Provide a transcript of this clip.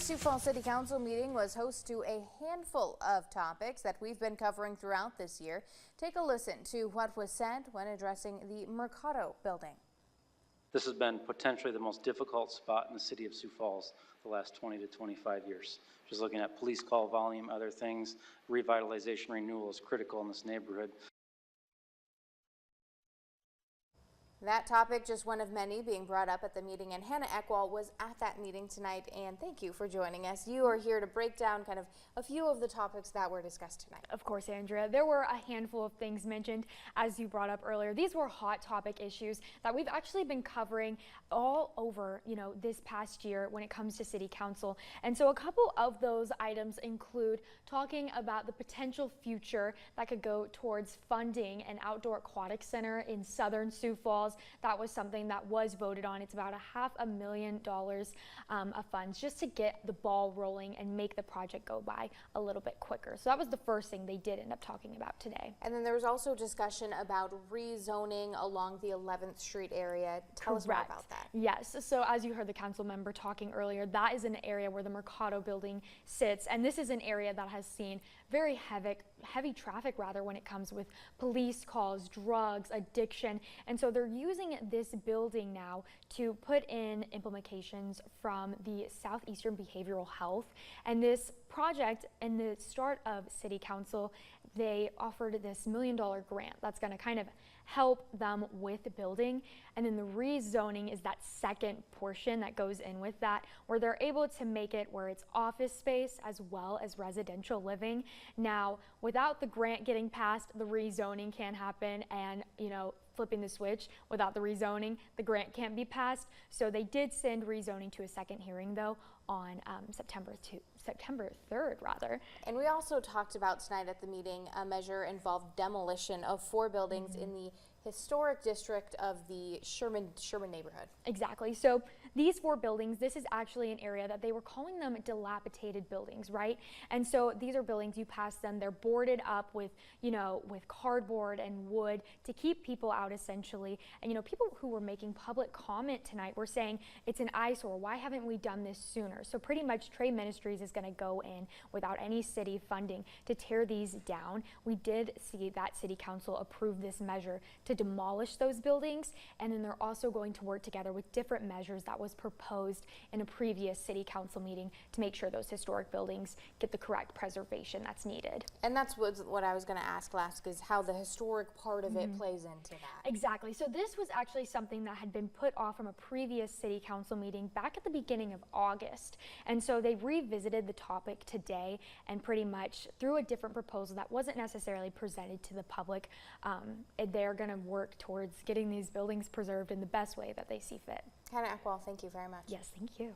Sioux Falls City Council meeting was host to a handful of topics that we've been covering throughout this year. Take a listen to what was said when addressing the Mercato building. This has been potentially the most difficult spot in the city of Sioux Falls the last 20 to 25 years. Just looking at police call volume, other things, revitalization renewal is critical in this neighborhood. That topic, just one of many being brought up at the meeting, and Hannah Eckwall was at that meeting tonight, and thank you for joining us. You are here to break down kind of a few of the topics that were discussed tonight. Of course, Andrea. There were a handful of things mentioned, as you brought up earlier. These were hot topic issues that we've actually been covering all over, this past year when it comes to City Council. And so a couple of those items include talking about the potential future that could go towards funding an outdoor aquatic center in southern Sioux Falls. That was something that was voted on. It's about $500,000 of funds just to get the ball rolling and make the project go by a little bit quicker. So that was the first thing they did end up talking about today. And then there was also discussion about rezoning along the 11th Street area. Tell us more about that. Yes. So as you heard the council member talking earlier, that is an area where the Mercato building sits. And this is an area that has seen very heavy traffic when it comes with police calls, drugs, addiction. And so they're using this building now to put in implementations from the Southeastern Behavioral Health. And this project, in the start of City Council, they offered this $1 million grant that's going to kind of help them with the building. And then the rezoning is that second portion that goes in with that, where they're able to make it where it's office space as well as residential living. Now, without the grant getting passed, the rezoning can't happen, and flipping the switch without the rezoning, the grant can't be passed. So they did send rezoning to a second hearing though on September 3rd rather. And we also talked about tonight at the meeting a measure involved demolition of 4 buildings in the historic district of the Sherman neighborhood. Exactly. So these 4 buildings, this is actually an area that they were calling them dilapidated buildings, right? And so these are buildings, you pass them, they're boarded up with, with cardboard and wood to keep people out essentially. And people who were making public comment tonight were saying it's an eyesore. Why haven't we done this sooner? So pretty much Trade Ministries is going to go in without any city funding to tear these down. We did see that City Council approve this measure to demolish those buildings, and then they're also going to work together with different measures that was proposed in a previous City Council meeting to make sure those historic buildings get the correct preservation that's needed. And that's what I was going to ask last, is how the historic part of it plays into that. Exactly. So this was actually something that had been put off from a previous City Council meeting back at the beginning of August. And so they revisited the topic today and pretty much through a different proposal that wasn't necessarily presented to the public. They're going to work towards getting these buildings preserved in the best way that they see fit. Hannah Eckwall, thank you very much. Yes, thank you.